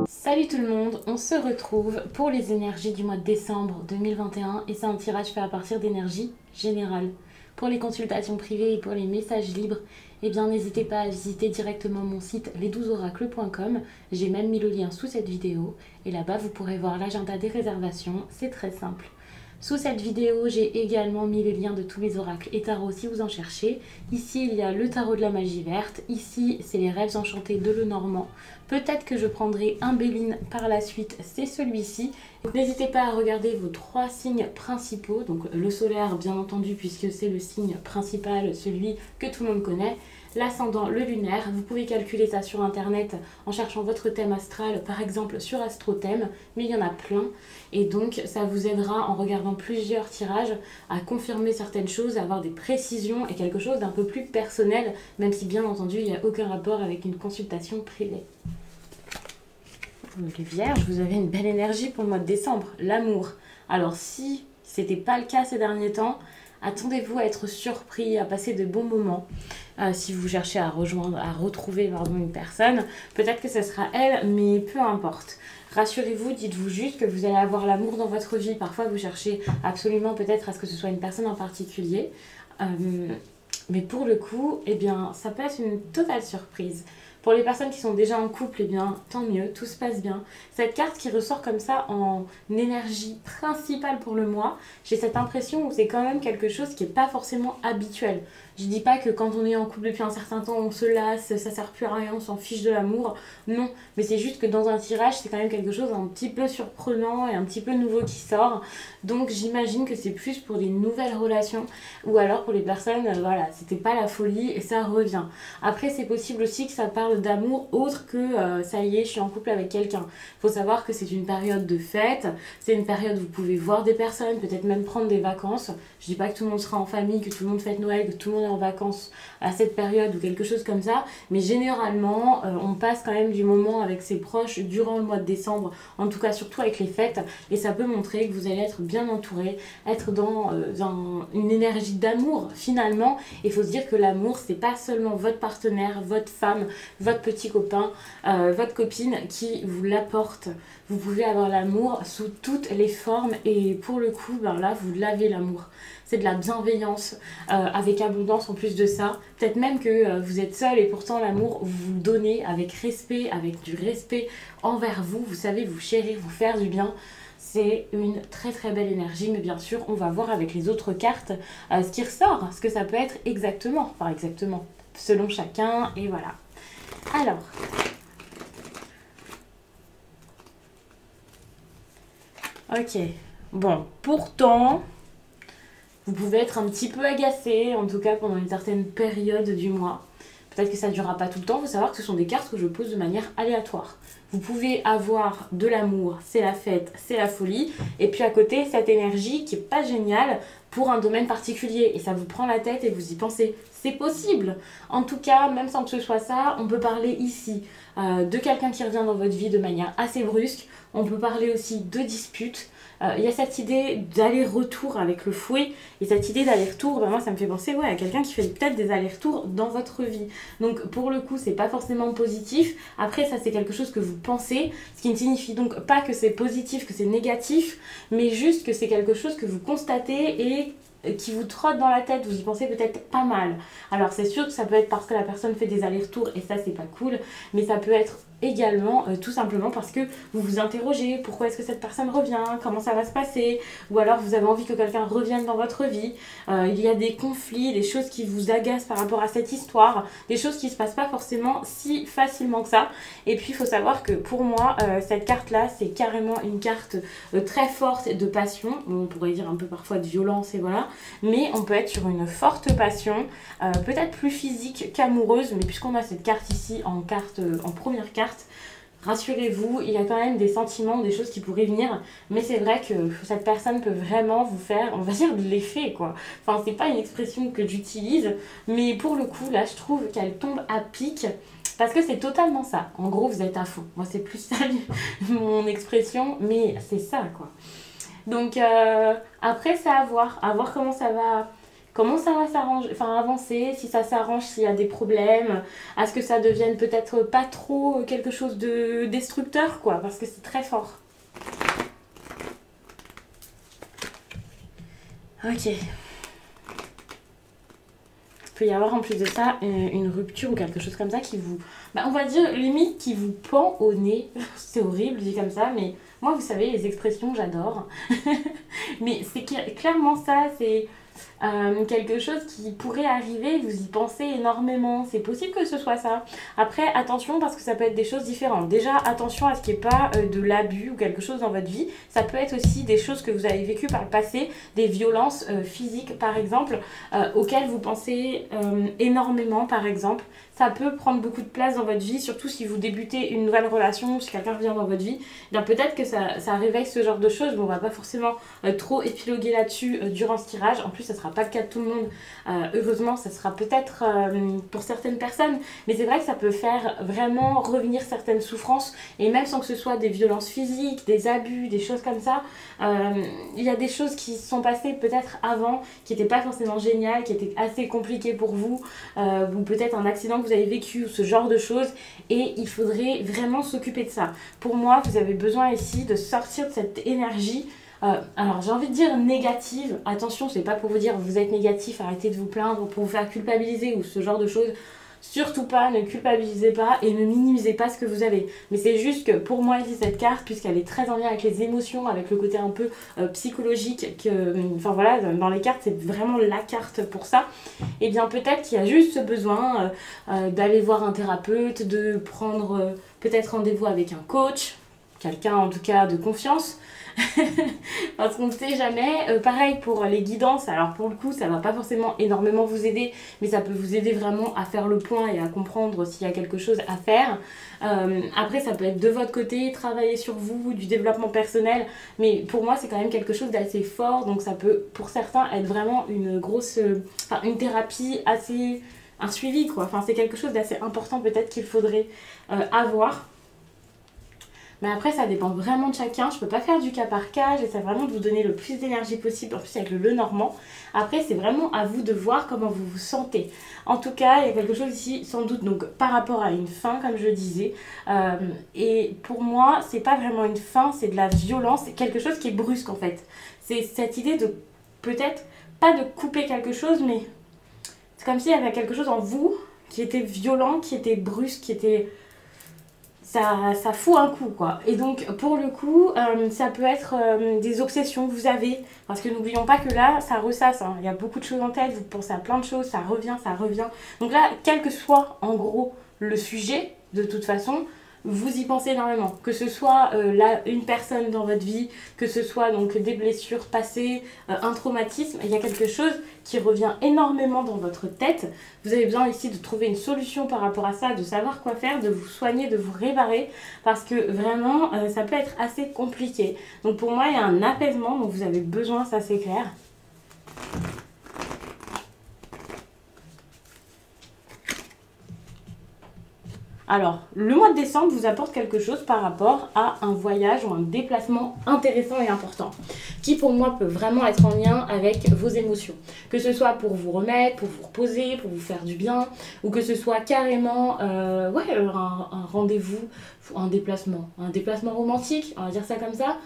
Salut tout le monde, on se retrouve pour les énergies du mois de décembre 2021 et c'est un tirage fait à partir d'énergie générale. Pour les consultations privées et pour les messages libres, eh bien n'hésitez pas à visiter directement mon site les12oracles.com. J'ai même mis le lien sous cette vidéo et là-bas vous pourrez voir l'agenda des réservations, c'est très simple. Sous cette vidéo, j'ai également mis les liens de tous mes oracles et tarots si vous en cherchez. Ici, il y a le tarot de la magie verte. Ici, c'est les rêves enchantés de Lenormand. Peut-être que je prendrai un Béline par la suite, c'est celui-ci. N'hésitez pas à regarder vos 3 signes principaux. Donc le solaire, bien entendu, puisque c'est le signe principal, celui que tout le monde connaît. L'ascendant, le lunaire, vous pouvez calculer ça sur internet en cherchant votre thème astral, par exemple sur AstroThème, mais il y en a plein. Et donc ça vous aidera en regardant plusieurs tirages à confirmer certaines choses, à avoir des précisions et quelque chose d'un peu plus personnel, même si bien entendu il n'y a aucun rapport avec une consultation privée. Les Vierges, vous avez une belle énergie pour le mois de décembre, l'amour. Alors si c'était pas le cas ces derniers temps, attendez-vous à être surpris, à passer de bons moments. Si vous cherchez à retrouver une personne, peut-être que ce sera elle, mais peu importe. Rassurez-vous, dites-vous juste que vous allez avoir l'amour dans votre vie. Parfois, vous cherchez absolument peut-être à ce que ce soit une personne en particulier. Mais pour le coup, eh bien, ça peut être une totale surprise. Pour les personnes qui sont déjà en couple, eh bien, tant mieux, tout se passe bien. Cette carte qui ressort comme ça en énergie principale pour le mois, j'ai cette impression où c'est quand même quelque chose qui n'est pas forcément habituel. Je dis pas que quand on est en couple depuis un certain temps, on se lasse, ça sert plus à rien, on s'en fiche de l'amour. Non, mais c'est juste que dans un tirage, c'est quand même quelque chose un petit peu surprenant et un petit peu nouveau qui sort. Donc j'imagine que c'est plus pour des nouvelles relations ou alors pour les personnes, voilà, c'était pas la folie et ça revient. Après, c'est possible aussi que ça parle d'amour autre que ça y est, je suis en couple avec quelqu'un. Faut savoir que c'est une période de fête, c'est une période où vous pouvez voir des personnes, peut-être même prendre des vacances. Je dis pas que tout le monde sera en famille, que tout le monde fête Noël, que tout le monde est en vacances à cette période ou quelque chose comme ça, mais généralement on passe quand même du moment avec ses proches durant le mois de décembre, en tout cas surtout avec les fêtes, et ça peut montrer que vous allez être bien entouré, être dans une énergie d'amour finalement. Il faut se dire que l'amour, c'est pas seulement votre partenaire, votre femme, votre petit copain, votre copine qui vous l'apporte. Vous pouvez avoir l'amour sous toutes les formes et pour le coup, ben là, vous l'avez l'amour. C'est de la bienveillance avec abondance en plus de ça. Peut-être même que vous êtes seul et pourtant l'amour, vous le donnez avec respect, avec du respect envers vous. Vous savez vous chérir, vous faire du bien. C'est une très très belle énergie, mais bien sûr, on va voir avec les autres cartes ce qui ressort, ce que ça peut être exactement. Enfin exactement, selon chacun, et voilà. Alors... ok, bon, pourtant, vous pouvez être un petit peu agacé, en tout cas pendant une certaine période du mois. Peut-être que ça ne durera pas tout le temps, il faut savoir que ce sont des cartes que je pose de manière aléatoire. Vous pouvez avoir de l'amour, c'est la fête, c'est la folie, et puis à côté, cette énergie qui n'est pas géniale pour un domaine particulier, et ça vous prend la tête et vous y pensez. C'est possible. En tout cas, même sans que ce soit ça, on peut parler ici de quelqu'un qui revient dans votre vie de manière assez brusque. On peut parler aussi de disputes. Il y a cette idée d'aller-retour avec le fouet. Et cette idée d'aller-retour, ben moi ça me fait penser à quelqu'un qui fait peut-être des allers-retours dans votre vie. Donc pour le coup, c'est pas forcément positif. Après, ça c'est quelque chose que vous pensez. Ce qui ne signifie donc pas que c'est positif, que c'est négatif, mais juste que c'est quelque chose que vous constatez et qui vous trotte dans la tête, vous y pensez peut-être pas mal. Alors c'est sûr que ça peut être parce que la personne fait des allers-retours et ça c'est pas cool, mais ça peut être également tout simplement parce que vous vous interrogez pourquoi est-ce que cette personne revient, comment ça va se passer, ou alors vous avez envie que quelqu'un revienne dans votre vie. Il y a des conflits, des choses qui vous agacent par rapport à cette histoire, des choses qui se passent pas forcément si facilement que ça. Et puis il faut savoir que pour moi cette carte là c'est carrément une carte très forte de passion, on pourrait dire un peu parfois de violence et voilà, mais on peut être sur une forte passion, peut-être plus physique qu'amoureuse, mais puisqu'on a cette carte ici en première carte, rassurez-vous, il y a quand même des sentiments, des choses qui pourraient venir, mais c'est vrai que cette personne peut vraiment vous faire, on va dire, de l'effet, quoi. Enfin, c'est pas une expression que j'utilise, mais pour le coup, là, je trouve qu'elle tombe à pic, parce que c'est totalement ça. En gros, vous êtes à fond. Moi, c'est plus ça mon expression, mais c'est ça, quoi. Donc, après, c'est à voir comment comment ça va s'arranger, enfin avancer, si ça s'arrange, s'il y a des problèmes, à ce que ça devienne peut-être pas trop quelque chose de destructeur, quoi, parce que c'est très fort. Ok. Il peut y avoir en plus de ça une rupture ou quelque chose comme ça qui vous... Bah, on va dire limite qui vous pend au nez. C'est horrible dit comme ça, mais moi vous savez les expressions j'adore. Mais c'est clairement ça, c'est quelque chose qui pourrait arriver, vous y pensez énormément, c'est possible que ce soit ça. Après attention parce que ça peut être des choses différentes. Déjà attention à ce qu'il n'y ait pas de l'abus ou quelque chose dans votre vie. Ça peut être aussi des choses que vous avez vécues par le passé, des violences physiques par exemple, auxquelles vous pensez énormément par exemple. Ça peut prendre beaucoup de place dans votre vie, surtout si vous débutez une nouvelle relation ou si quelqu'un vient dans votre vie. Bien peut-être que ça réveille ce genre de choses, mais on va pas forcément trop épiloguer là-dessus durant ce tirage. En plus, ça sera pas le cas de tout le monde. Heureusement, ça sera peut-être pour certaines personnes, mais c'est vrai que ça peut faire vraiment revenir certaines souffrances, et même sans que ce soit des violences physiques, des abus, des choses comme ça. Il y a des choses qui se sont passées peut-être avant, qui n'étaient pas forcément géniales, qui étaient assez compliquées pour vous, ou peut-être un accident que vous avez vécu, ou ce genre de choses, et il faudrait vraiment s'occuper de ça. Pour moi, vous avez besoin ici de sortir de cette énergie. Alors j'ai envie de dire négative, attention c'est pas pour vous dire vous êtes négatif, arrêtez de vous plaindre pour vous faire culpabiliser ou ce genre de choses, surtout pas, ne culpabilisez pas et ne minimisez pas ce que vous avez. Mais c'est juste que pour moi ici cette carte, puisqu'elle est très en lien avec les émotions, avec le côté un peu psychologique, enfin voilà, dans les cartes c'est vraiment la carte pour ça, et bien peut-être qu'il y a juste ce besoin d'aller voir un thérapeute, de prendre peut-être rendez-vous avec un coach, quelqu'un en tout cas de confiance. Parce qu'on ne sait jamais. Pareil pour les guidances, alors pour le coup ça va pas forcément énormément vous aider, mais ça peut vous aider vraiment à faire le point et à comprendre s'il y a quelque chose à faire. Après ça peut être de votre côté, travailler sur vous, du développement personnel, mais pour moi c'est quand même quelque chose d'assez fort, donc ça peut pour certains être vraiment une grosse, une thérapie assez, un suivi quoi, enfin c'est quelque chose d'assez important peut-être qu'il faudrait avoir. Mais après, ça dépend vraiment de chacun. Je peux pas faire du cas par cas. J'essaie vraiment de vous donner le plus d'énergie possible. En plus, avec le Lenormand. Après, c'est vraiment à vous de voir comment vous vous sentez. En tout cas, il y a quelque chose ici, sans doute, donc par rapport à une fin, comme je disais. Et pour moi, c'est pas vraiment une fin, c'est de la violence. C'est quelque chose qui est brusque, en fait. C'est cette idée de, peut-être, pas de couper quelque chose, mais c'est comme s'il y avait quelque chose en vous qui était violent, qui était brusque, qui était... Ça fout un coup quoi. Et donc pour le coup ça peut être des obsessions que vous avez, parce que n'oublions pas que là ça ressasse, hein. Il y a beaucoup de choses en tête, vous pensez à plein de choses, ça revient. Donc là quel que soit en gros le sujet, de toute façon vous y pensez énormément, que ce soit une personne dans votre vie, que ce soit donc des blessures passées, un traumatisme, il y a quelque chose qui revient énormément dans votre tête. Vous avez besoin ici de trouver une solution par rapport à ça, de savoir quoi faire, de vous soigner, de vous réparer, parce que vraiment ça peut être assez compliqué. Donc pour moi il y a un apaisement dont vous avez besoin, ça c'est clair. Alors, le mois de décembre vous apporte quelque chose par rapport à un voyage ou un déplacement intéressant et important, qui pour moi peut vraiment être en lien avec vos émotions. Que ce soit pour vous remettre, pour vous reposer, pour vous faire du bien, ou que ce soit carrément un rendez-vous, un déplacement romantique, on va dire ça comme ça.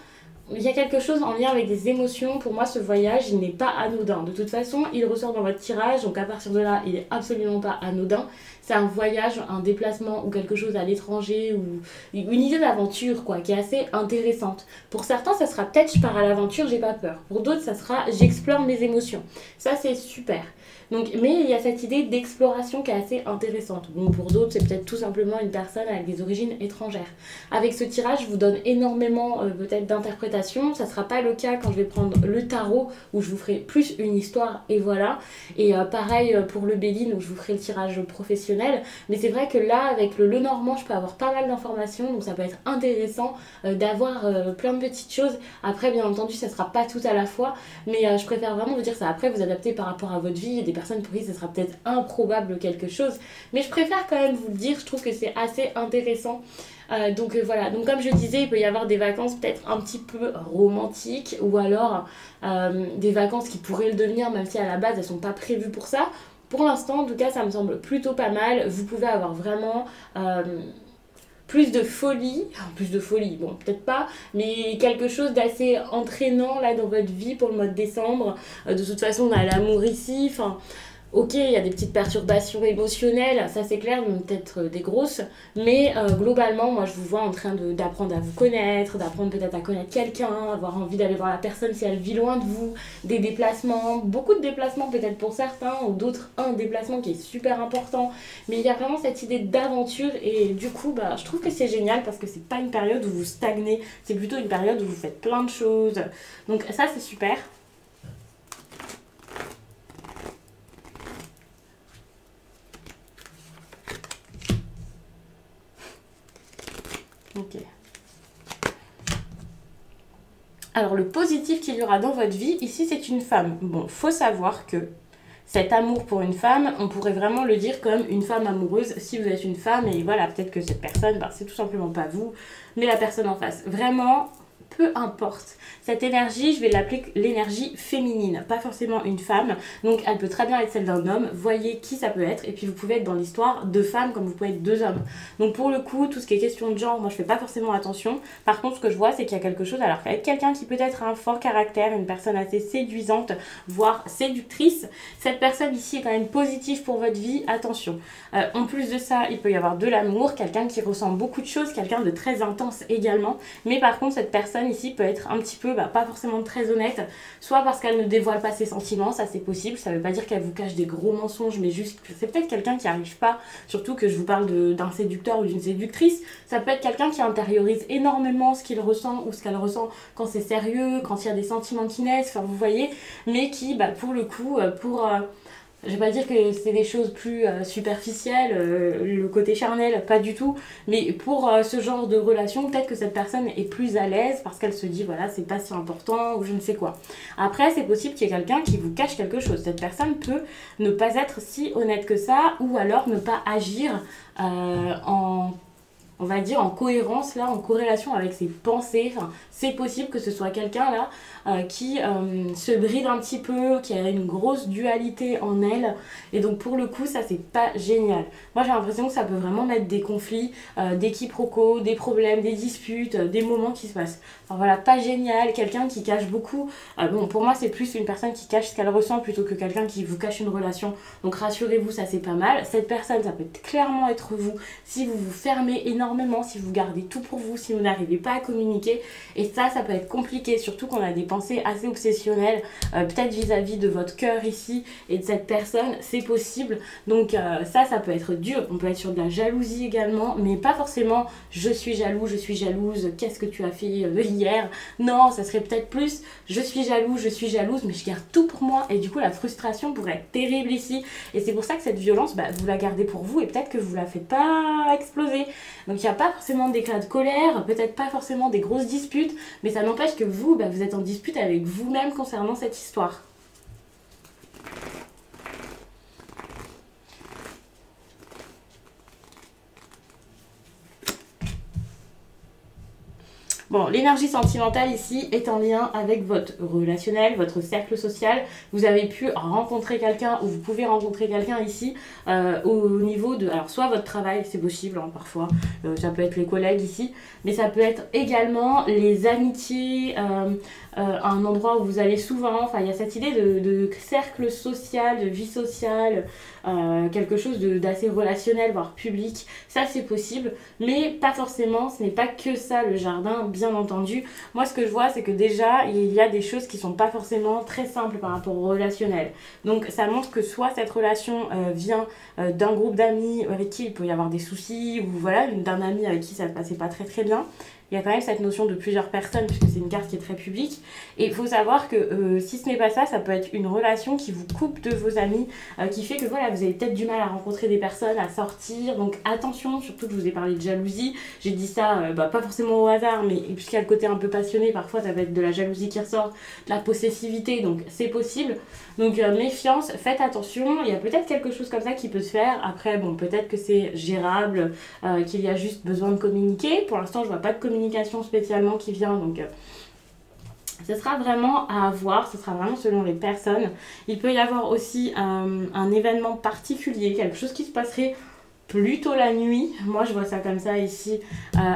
Il y a quelque chose en lien avec des émotions. Pour moi, ce voyage, il n'est pas anodin. De toute façon, il ressort dans votre tirage, donc à partir de là, il n'est absolument pas anodin. C'est un voyage, un déplacement ou quelque chose à l'étranger, ou une idée d'aventure, quoi, qui est assez intéressante. Pour certains, ça sera peut-être je pars à l'aventure, j'ai pas peur. Pour d'autres, ça sera j'explore mes émotions. Ça, c'est super. Donc, mais il y a cette idée d'exploration qui est assez intéressante. Bon, pour d'autres, c'est peut-être tout simplement une personne avec des origines étrangères. Avec ce tirage, je vous donne énormément peut-être d'interprétations. Ça ne sera pas le cas quand je vais prendre le tarot, où je vous ferai plus une histoire et voilà. Et pareil pour le Béline, où je vous ferai le tirage professionnel. Mais c'est vrai que là, avec le Lenormand, je peux avoir pas mal d'informations. Donc ça peut être intéressant d'avoir plein de petites choses. Après, bien entendu, ça ne sera pas tout à la fois. Mais je préfère vraiment vous dire ça. Après, vous adaptez par rapport à votre vie. Il y a des personnes pour qui ce sera peut-être improbable quelque chose. Mais je préfère quand même vous le dire, je trouve que c'est assez intéressant. Donc voilà, donc comme je disais, il peut y avoir des vacances peut-être un petit peu romantiques ou alors des vacances qui pourraient le devenir même si à la base elles sont pas prévues pour ça. Pour l'instant, en tout cas, ça me semble plutôt pas mal. Vous pouvez avoir vraiment plus de folie, bon, peut-être pas, mais quelque chose d'assez entraînant là dans votre vie pour le mois de décembre. De toute façon, on a l'amour ici, enfin. Ok, il y a des petites perturbations émotionnelles, ça c'est clair, peut-être des grosses, mais globalement, moi je vous vois en train d'apprendre à vous connaître, d'apprendre peut-être à connaître quelqu'un, avoir envie d'aller voir la personne si elle vit loin de vous, des déplacements, beaucoup de déplacements peut-être pour certains, ou d'autres un déplacement qui est super important, mais il y a vraiment cette idée d'aventure et du coup, bah, je trouve que c'est génial parce que c'est pas une période où vous stagnez, c'est plutôt une période où vous faites plein de choses, donc ça c'est super. Ok. Alors le positif qu'il y aura dans votre vie, ici c'est une femme. Bon, faut savoir que cet amour pour une femme, on pourrait vraiment le dire comme une femme amoureuse si vous êtes une femme et voilà, peut-être que cette personne, bah, c'est tout simplement pas vous, mais la personne en face. Vraiment, peu importe. Cette énergie, je vais l'appeler l'énergie féminine, pas forcément une femme. Donc elle peut très bien être celle d'un homme. Voyez qui ça peut être. Et puis vous pouvez être dans l'histoire deux femmes comme vous pouvez être deux hommes. Donc pour le coup, tout ce qui est question de genre, moi je fais pas forcément attention. Par contre, ce que je vois, c'est qu'il y a quelque chose. Alors qu'avec quelqu'un qui peut-être a un fort caractère, une personne assez séduisante, voire séductrice, cette personne ici est quand même positive pour votre vie. Attention. En plus de ça, il peut y avoir de l'amour, quelqu'un qui ressent beaucoup de choses, quelqu'un de très intense également. Mais par contre, cette personne ici peut être un petit peu, pas forcément très honnête, soit parce qu'elle ne dévoile pas ses sentiments, ça c'est possible, ça veut pas dire qu'elle vous cache des gros mensonges, mais juste que c'est peut-être quelqu'un qui n'arrive pas, surtout que je vous parle d'un séducteur ou d'une séductrice, ça peut être quelqu'un qui intériorise énormément ce qu'il ressent ou ce qu'elle ressent quand c'est sérieux, quand il y a des sentiments qui naissent, enfin vous voyez, mais qui, pour le coup, je vais pas dire que c'est des choses plus superficielles, le côté charnel, pas du tout. Mais pour ce genre de relation, peut-être que cette personne est plus à l'aise parce qu'elle se dit, voilà, c'est pas si important ou je ne sais quoi. Après, c'est possible qu'il y ait quelqu'un qui vous cache quelque chose. Cette personne peut ne pas être si honnête que ça ou alors ne pas agir on va dire en cohérence là, en corrélation avec ses pensées. Enfin, c'est possible que ce soit quelqu'un là qui se bride un petit peu, qui a une grosse dualité en elle. Et donc pour le coup, ça c'est pas génial. Moi j'ai l'impression que ça peut vraiment mettre des conflits, des quiproquos, des problèmes, des disputes, des moments qui se passent. Enfin voilà, pas génial. Quelqu'un qui cache beaucoup. Bon, pour moi c'est plus une personne qui cache ce qu'elle ressent plutôt que quelqu'un qui vous cache une relation. Donc rassurez-vous, ça c'est pas mal. Cette personne, ça peut clairement être vous. Si vous vous fermez énormément, si vous gardez tout pour vous, si vous n'arrivez pas à communiquer. Et ça peut être compliqué, surtout qu'on a des pensées assez obsessionnelles, peut-être vis-à-vis de votre cœur ici et de cette personne, c'est possible. Donc ça peut être dur. On peut être sur de la jalousie également, mais pas forcément je suis jaloux, je suis jalouse, qu'est-ce que tu as fait hier? Non, ça serait peut-être plus je suis jaloux, je suis jalouse, mais je garde tout pour moi. Et du coup, la frustration pourrait être terrible ici. Et c'est pour ça que cette violence, vous la gardez pour vous et peut-être que vous la faites pas exploser. Donc il n'y a pas forcément d'éclat de colère, peut-être pas forcément des grosses disputes, mais ça n'empêche que vous, vous êtes en dispute avec vous-même concernant cette histoire. Bon, l'énergie sentimentale ici est en lien avec votre relationnel, votre cercle social. Vous avez pu rencontrer quelqu'un ou vous pouvez rencontrer quelqu'un ici au niveau de... Alors, soit votre travail, c'est possible parfois, ça peut être les collègues ici, mais ça peut être également les amitiés, un endroit où vous allez souvent. Enfin, il y a cette idée de cercle social, de vie sociale, quelque chose d'assez relationnel, voire public. Ça, c'est possible, mais pas forcément, ce n'est pas que ça le jardin, bien entendu. Moi, ce que je vois, c'est que déjà, il y a des choses qui sont pas forcément très simples par rapport au relationnel. Donc, ça montre que soit cette relation vient d'un groupe d'amis avec qui il peut y avoir des soucis, ou voilà, d'un ami avec qui ça ne passait pas très très bien. il y a quand même cette notion de plusieurs personnes, puisque c'est une carte qui est très publique. Et il faut savoir que si ce n'est pas ça, ça peut être une relation qui vous coupe de vos amis, qui fait que voilà, vous avez peut-être du mal à rencontrer des personnes, à sortir. Donc attention, surtout que je vous ai parlé de jalousie. J'ai dit ça, pas forcément au hasard, mais puisqu'il y a le côté un peu passionné, parfois ça va être de la jalousie qui ressort, de la possessivité, donc c'est possible. Donc méfiance, faites attention, il y a peut-être quelque chose comme ça qui peut se faire. Après, bon, peut-être que c'est gérable, qu'il y a juste besoin de communiquer. Pour l'instant, je vois pas de communication spécialement qui vient, donc ce sera vraiment à voir, ce sera vraiment selon les personnes. Il peut y avoir aussi un événement particulier, quelque chose qui se passerait plutôt la nuit. Moi, je vois ça comme ça ici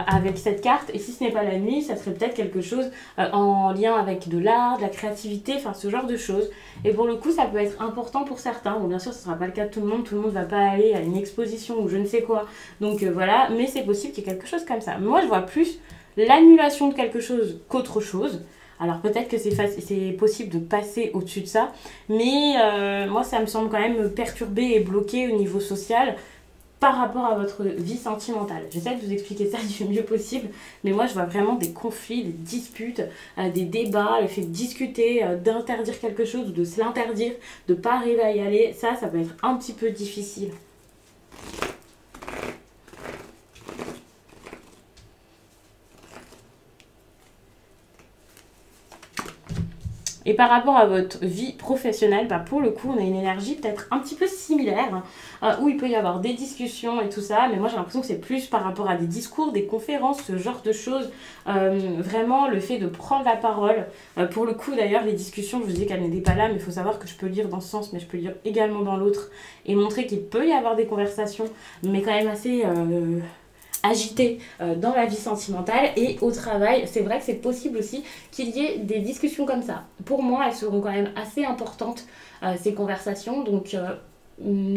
avec cette carte. Et si ce n'est pas la nuit, ça serait peut-être quelque chose en lien avec de l'art, de la créativité, enfin ce genre de choses. Et pour le coup, ça peut être important pour certains. Bon, bien sûr, ce ne sera pas le cas de tout le monde. Tout le monde ne va pas aller à une exposition ou je ne sais quoi. Donc voilà, mais c'est possible qu'il y ait quelque chose comme ça. Moi, je vois plus l'annulation de quelque chose qu'autre chose. Alors peut-être que c'est possible de passer au-dessus de ça, mais moi ça me semble quand même perturbé et bloqué au niveau social par rapport à votre vie sentimentale. J'essaie de vous expliquer ça du mieux possible, mais moi je vois vraiment des conflits, des disputes, des débats, le fait de discuter, d'interdire quelque chose ou de se l'interdire, de ne pas arriver à y aller, ça peut être un petit peu difficile. Et par rapport à votre vie professionnelle, pour le coup, on a une énergie peut-être un petit peu similaire, où il peut y avoir des discussions et tout ça, mais moi j'ai l'impression que c'est plus par rapport à des discours, des conférences, ce genre de choses. Vraiment, le fait de prendre la parole. Pour le coup, d'ailleurs, les discussions, je vous dis qu'elles n'étaient pas là, mais il faut savoir que je peux lire dans ce sens, mais je peux lire également dans l'autre, et montrer qu'il peut y avoir des conversations, mais quand même assez agité dans la vie sentimentale et au travail. C'est vrai que c'est possible aussi qu'il y ait des discussions comme ça. Pour moi, elles seront quand même assez importantes, ces conversations, donc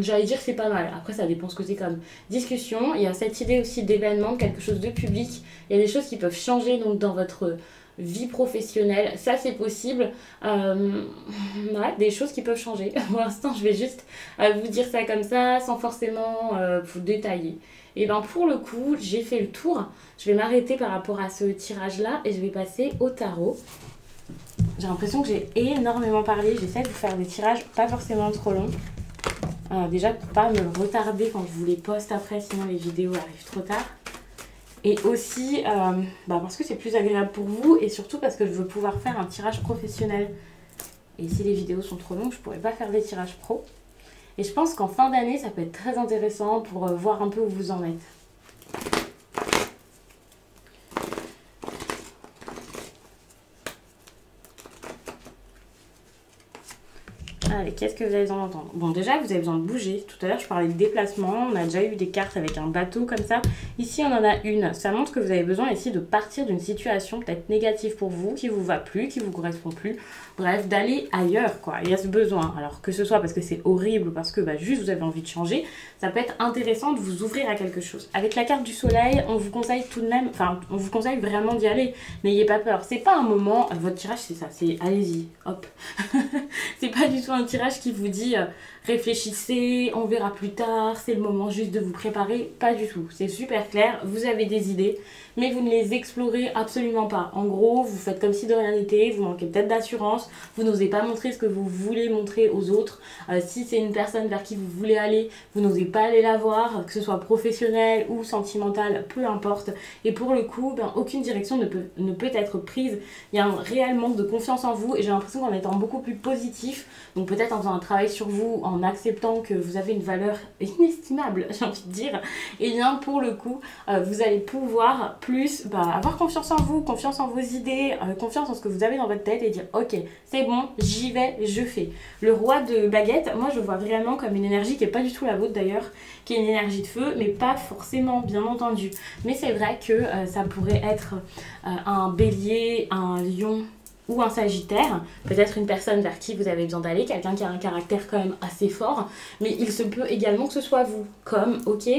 j'allais dire que c'est pas mal. Après, ça dépend ce que c'est comme discussion. Il y a cette idée aussi d'événement, quelque chose de public. Il y a des choses qui peuvent changer donc dans votre vie professionnelle, ça c'est possible. Ouais, des choses qui peuvent changer. Pour l'instant, je vais juste vous dire ça comme ça, sans forcément vous détailler. Et bien pour le coup, j'ai fait le tour. Je vais m'arrêter par rapport à ce tirage-là et je vais passer au tarot. J'ai l'impression que j'ai énormément parlé. J'essaie de vous faire des tirages pas forcément trop longs. Déjà pour pas me retarder quand je vous les poste après, sinon les vidéos arrivent trop tard. Et aussi parce que c'est plus agréable pour vous et surtout parce que je veux pouvoir faire un tirage professionnel. Et si les vidéos sont trop longues, je pourrais pas faire des tirages pro. Et je pense qu'en fin d'année, ça peut être très intéressant pour voir un peu où vous en êtes. Allez, qu'est-ce que vous avez besoin d'entendre? Bon, déjà, vous avez besoin de bouger. Tout à l'heure, je parlais de déplacement. On a déjà eu des cartes avec un bateau comme ça. Ici, on en a une. Ça montre que vous avez besoin ici de partir d'une situation peut-être négative pour vous, qui vous va plus, qui vous correspond plus. Bref, d'aller ailleurs, quoi. Il y a ce besoin. Alors, que ce soit parce que c'est horrible, parce que juste vous avez envie de changer, ça peut être intéressant de vous ouvrir à quelque chose. Avec la carte du soleil, on vous conseille tout de même, on vous conseille vraiment d'y aller. N'ayez pas peur. C'est pas un moment, votre tirage, c'est ça, c'est allez-y, hop. C'est pas du tout un tirage qui vous dit réfléchissez, on verra plus tard, c'est le moment juste de vous préparer. Pas du tout, c'est super clair, vous avez des idées, mais vous ne les explorez absolument pas. En gros, vous faites comme si de rien n'était, vous manquez peut-être d'assurance, vous n'osez pas montrer ce que vous voulez montrer aux autres. Si c'est une personne vers qui vous voulez aller, vous n'osez pas aller la voir, que ce soit professionnel ou sentimental, peu importe. Et pour le coup, aucune direction ne peut être prise. Il y a un réel manque de confiance en vous et j'ai l'impression qu'en étant beaucoup plus positif, donc peut-être en faisant un travail sur vous, en acceptant que vous avez une valeur inestimable, j'ai envie de dire, et bien pour le coup, vous allez pouvoir plus avoir confiance en vous, confiance en vos idées, confiance en ce que vous avez dans votre tête et dire ok, c'est bon, j'y vais, je fais. Le roi de baguette, moi je vois vraiment comme une énergie qui n'est pas du tout la vôtre d'ailleurs, qui est une énergie de feu, mais pas forcément bien entendu. Mais c'est vrai que ça pourrait être un bélier, un lion ou un sagittaire, peut-être une personne vers qui vous avez besoin d'aller, quelqu'un qui a un caractère quand même assez fort, mais il se peut également que ce soit vous, comme ok,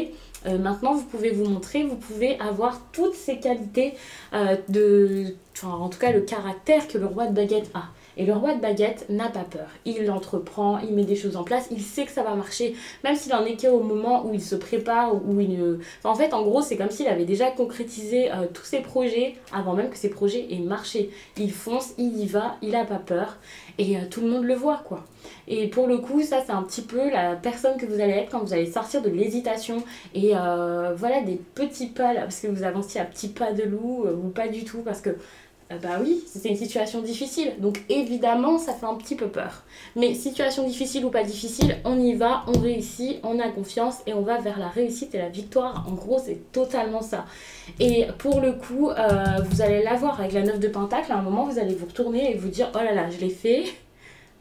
maintenant vous pouvez vous montrer, vous pouvez avoir toutes ces qualités en tout cas le caractère que le roi de baguette a. Et le roi de baguette n'a pas peur. Il entreprend, il met des choses en place, il sait que ça va marcher, même s'il en est qu'au moment où il se prépare, où il ne... Enfin, en fait, en gros, c'est comme s'il avait déjà concrétisé tous ses projets avant même que ses projets aient marché. Il fonce, il y va, il n'a pas peur, et tout le monde le voit, quoi. Et pour le coup, ça, c'est un petit peu la personne que vous allez être quand vous allez sortir de l'hésitation. Et voilà, des petits pas, là, parce que vous avancez à petits pas de loup, ou pas du tout, parce que bah oui, c'est une situation difficile. Donc évidemment, ça fait un petit peu peur. Mais situation difficile ou pas difficile, on y va, on réussit, on a confiance et on va vers la réussite et la victoire. En gros, c'est totalement ça. Et pour le coup, vous allez l'avoir avec la 9 de Pentacle. À un moment, vous allez vous retourner et vous dire, oh là là, je l'ai fait.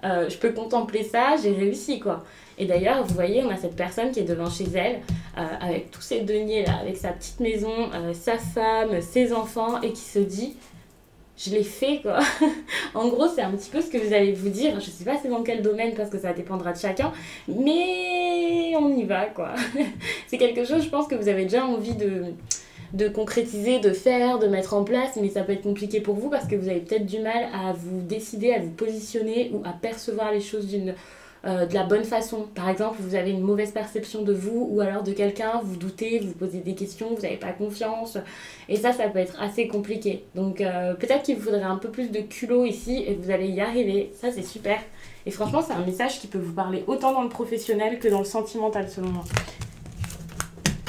Je peux contempler ça, j'ai réussi, quoi. Et d'ailleurs, vous voyez, on a cette personne qui est devant chez elle, avec tous ses deniers là, avec sa petite maison, sa femme, ses enfants, et qui se dit, je l'ai fait, quoi. En gros, c'est un petit peu ce que vous allez vous dire. Je sais pas c'est dans quel domaine parce que ça dépendra de chacun, mais on y va, quoi. C'est quelque chose, je pense que vous avez déjà envie de concrétiser, de faire, de mettre en place, mais ça peut être compliqué pour vous parce que vous avez peut-être du mal à vous décider, à vous positionner ou à percevoir les choses de la bonne façon. Par exemple, vous avez une mauvaise perception de vous ou alors de quelqu'un, vous doutez, vous posez des questions, vous n'avez pas confiance. Et ça peut être assez compliqué. Donc peut-être qu'il vous faudrait un peu plus de culot ici et vous allez y arriver. Ça, c'est super. Et franchement, c'est un message qui peut vous parler autant dans le professionnel que dans le sentimental, selon moi.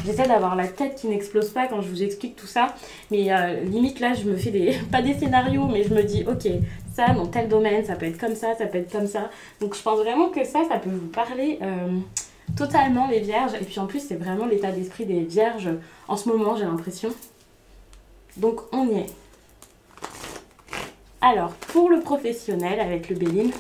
J'essaie d'avoir la tête qui n'explose pas quand je vous explique tout ça. Mais limite, là, je me fais pas des scénarios, mais je me dis, ok, ça, dans tel domaine, ça peut être comme ça peut être comme ça. Donc, je pense vraiment que ça peut vous parler totalement, les vierges. Et puis, en plus, c'est vraiment l'état d'esprit des vierges en ce moment, j'ai l'impression. Donc, on y est. Alors, pour le professionnel, avec le Béline,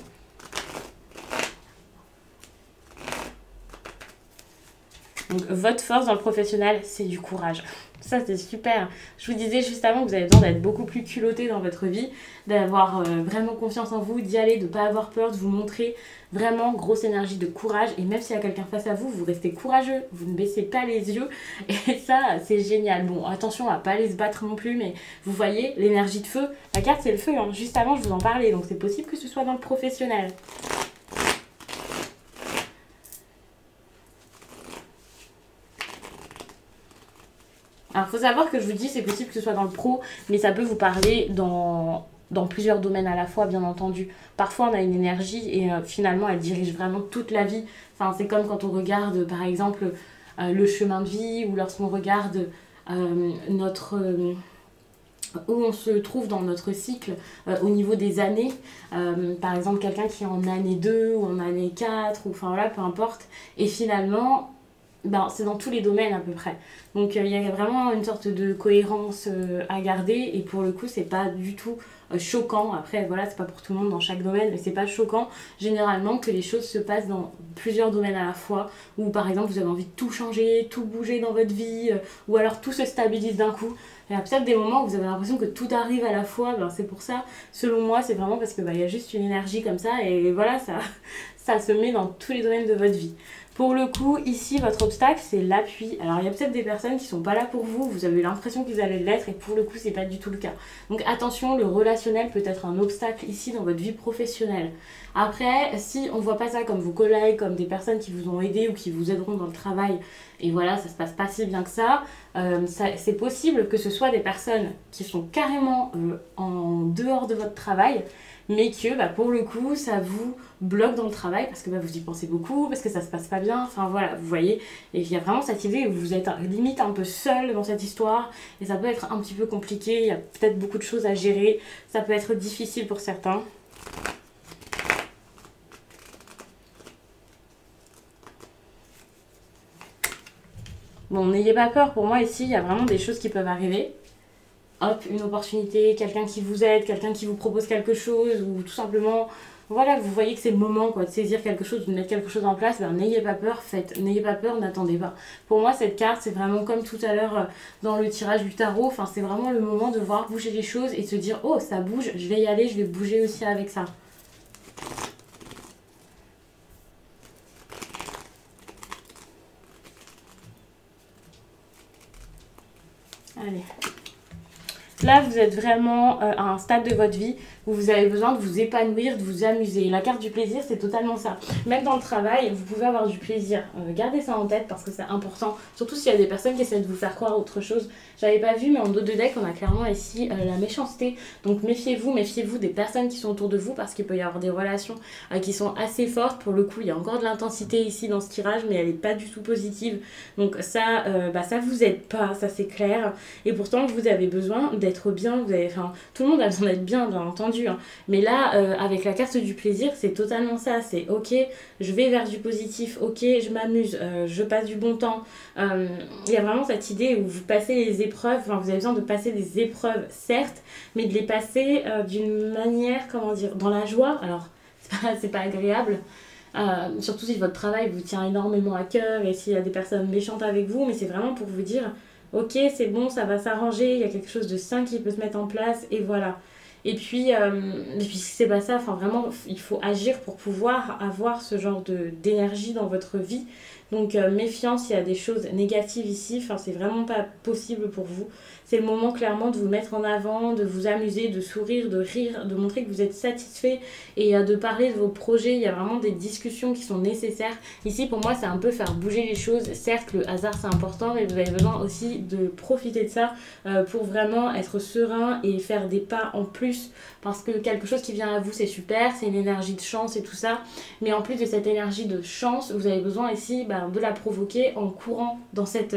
donc, votre force dans le professionnel, c'est du courage. Ça, c'est super. Je vous disais juste avant que vous avez besoin d'être beaucoup plus culotté dans votre vie, d'avoir vraiment confiance en vous, d'y aller, de ne pas avoir peur, de vous montrer vraiment grosse énergie de courage. Et même s'il y a quelqu'un face à vous, vous restez courageux, vous ne baissez pas les yeux. Et ça, c'est génial. Bon, attention à ne pas aller se battre non plus, mais vous voyez, l'énergie de feu, la carte, c'est le feu. Hein. Juste avant, je vous en parlais, donc c'est possible que ce soit dans le professionnel. Alors, il faut savoir que je vous dis, c'est possible que ce soit dans le pro, mais ça peut vous parler dans plusieurs domaines à la fois, bien entendu. Parfois, on a une énergie et finalement, elle dirige vraiment toute la vie. Enfin, c'est comme quand on regarde, par exemple, le chemin de vie ou lorsqu'on regarde où on se trouve dans notre cycle au niveau des années. Par exemple, quelqu'un qui est en année 2 ou en année 4, ou enfin voilà, peu importe. Et finalement, c'est dans tous les domaines à peu près. Donc il y a vraiment une sorte de cohérence à garder et pour le coup c'est pas du tout choquant. Après voilà, c'est pas pour tout le monde dans chaque domaine, mais c'est pas choquant généralement que les choses se passent dans plusieurs domaines à la fois, ou par exemple vous avez envie de tout changer, tout bouger dans votre vie, ou alors tout se stabilise d'un coup. Il y a peut-être des moments où vous avez l'impression que tout arrive à la fois. C'est pour ça, selon moi, c'est vraiment parce que il y a juste une énergie comme ça et voilà, ça se met dans tous les domaines de votre vie. Pour le coup, ici, votre obstacle, c'est l'appui. Alors, il y a peut-être des personnes qui sont pas là pour vous, vous avez l'impression qu'ils allaient l'être, et pour le coup, c'est pas du tout le cas. Donc, attention, le relationnel peut être un obstacle ici dans votre vie professionnelle. Après, si on voit pas ça comme vos collègues, comme des personnes qui vous ont aidé ou qui vous aideront dans le travail, et voilà, ça se passe pas si bien que ça, c'est possible que ce soit des personnes qui sont carrément en dehors de votre travail, mais que pour le coup ça vous bloque dans le travail parce que vous y pensez beaucoup, parce que ça se passe pas bien, enfin voilà, vous voyez, et il y a vraiment cette idée où vous êtes limite un peu seul dans cette histoire, et ça peut être un petit peu compliqué, il y a peut-être beaucoup de choses à gérer, ça peut être difficile pour certains. Bon, n'ayez pas peur, pour moi ici il y a vraiment des choses qui peuvent arriver. Hop, une opportunité, quelqu'un qui vous aide, quelqu'un qui vous propose quelque chose, ou tout simplement, voilà, vous voyez que c'est le moment de saisir quelque chose, de mettre quelque chose en place, n'ayez pas peur, faites, n'ayez pas peur, n'attendez pas. Pour moi, cette carte, c'est vraiment comme tout à l'heure dans le tirage du tarot, c'est vraiment le moment de voir bouger les choses et de se dire, oh, ça bouge, je vais y aller, je vais bouger aussi avec ça. Allez. Là, vous êtes vraiment à un stade de votre vie où vous avez besoin de vous épanouir, de vous amuser. Et la carte du plaisir, c'est totalement ça. Même dans le travail, vous pouvez avoir du plaisir. Gardez ça en tête parce que c'est important. Surtout s'il y a des personnes qui essaient de vous faire croire autre chose. J'avais pas vu, mais en dos de deck, on a clairement ici la méchanceté. Donc méfiez-vous des personnes qui sont autour de vous parce qu'il peut y avoir des relations qui sont assez fortes. Pour le coup, il y a encore de l'intensité ici dans ce tirage, mais elle n'est pas du tout positive. Donc ça, ça vous aide pas, ça c'est clair. Et pourtant, vous avez besoin d'être bien. Tout le monde a besoin d'être bien entendu. Hein. Mais là, avec la carte du plaisir, c'est totalement ça. C'est ok, je vais vers du positif, ok, je m'amuse, je passe du bon temps. Il y a vraiment cette idée où vous passez les épreuves, vous avez besoin de passer des épreuves, certes, mais de les passer d'une manière, comment dire, dans la joie. Alors, c'est pas agréable. Surtout si votre travail vous tient énormément à cœur et s'il y a des personnes méchantes avec vous, mais c'est vraiment pour vous dire ok, c'est bon, ça va s'arranger, il y a quelque chose de sain qui peut se mettre en place et voilà. Et puis si c'est pas ça, vraiment, il faut agir pour pouvoir avoir ce genre d'énergie dans votre vie. Donc méfiance, il y a des choses négatives ici, c'est vraiment pas possible pour vous. C'est le moment clairement de vous mettre en avant, de vous amuser, de sourire, de rire, de montrer que vous êtes satisfait et de parler de vos projets. Il y a vraiment des discussions qui sont nécessaires. Ici, pour moi, c'est un peu faire bouger les choses. Certes, le hasard, c'est important, mais vous avez besoin aussi de profiter de ça pour vraiment être serein et faire des pas en plus. Parce que quelque chose qui vient à vous, c'est super, c'est une énergie de chance et tout ça. Mais en plus de cette énergie de chance, vous avez besoin ici de la provoquer en courant dans cette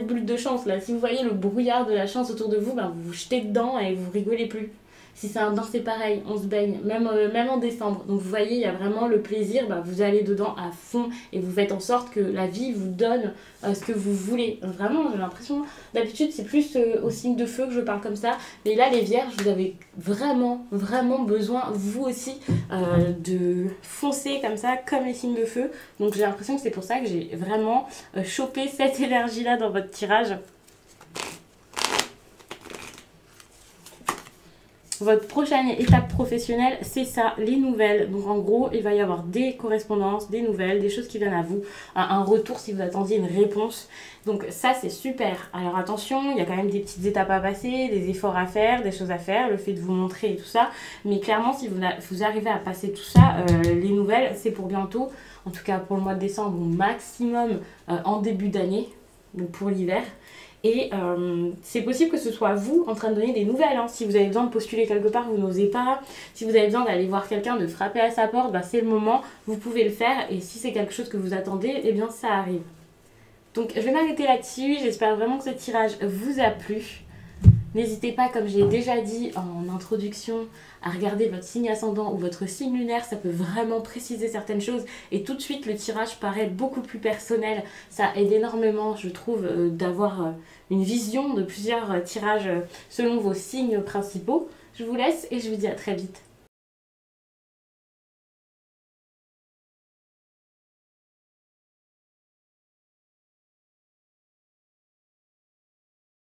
bulle de chance là. Si vous voyez le brouillard de la chance autour de vous, vous vous jetez dedans et vous rigolez plus. Si c'est un bain, c'est pareil, on se baigne, même en décembre. Donc vous voyez, il y a vraiment le plaisir, vous allez dedans à fond et vous faites en sorte que la vie vous donne ce que vous voulez. Vraiment, j'ai l'impression, d'habitude c'est plus au signe de feu que je parle comme ça, mais là les vierges, vous avez vraiment, vraiment besoin, vous aussi, de foncer comme ça, comme les signes de feu. Donc j'ai l'impression que c'est pour ça que j'ai vraiment chopé cette énergie-là dans votre tirage. Votre prochaine étape professionnelle, c'est ça, les nouvelles. Donc en gros, il va y avoir des correspondances, des nouvelles, des choses qui viennent à vous, un retour si vous attendiez une réponse. Donc ça, c'est super. Alors attention, il y a quand même des petites étapes à passer, des efforts à faire, des choses à faire, le fait de vous montrer et tout ça. Mais clairement, si vous arrivez à passer tout ça, les nouvelles, c'est pour bientôt, en tout cas pour le mois de décembre au maximum en début d'année, donc pour l'hiver. Et c'est possible que ce soit vous en train de donner des nouvelles. Hein. Si vous avez besoin de postuler quelque part, vous n'osez pas. Si vous avez besoin d'aller voir quelqu'un, de frapper à sa porte, c'est le moment. Vous pouvez le faire. Et si c'est quelque chose que vous attendez, eh bien ça arrive. Donc je vais m'arrêter là-dessus. J'espère vraiment que ce tirage vous a plu. N'hésitez pas, comme j'ai déjà dit en introduction, à regarder votre signe ascendant ou votre signe lunaire. Ça peut vraiment préciser certaines choses. Et tout de suite, le tirage paraît beaucoup plus personnel. Ça aide énormément, je trouve, d'avoir une vision de plusieurs tirages selon vos signes principaux. Je vous laisse et je vous dis à très vite.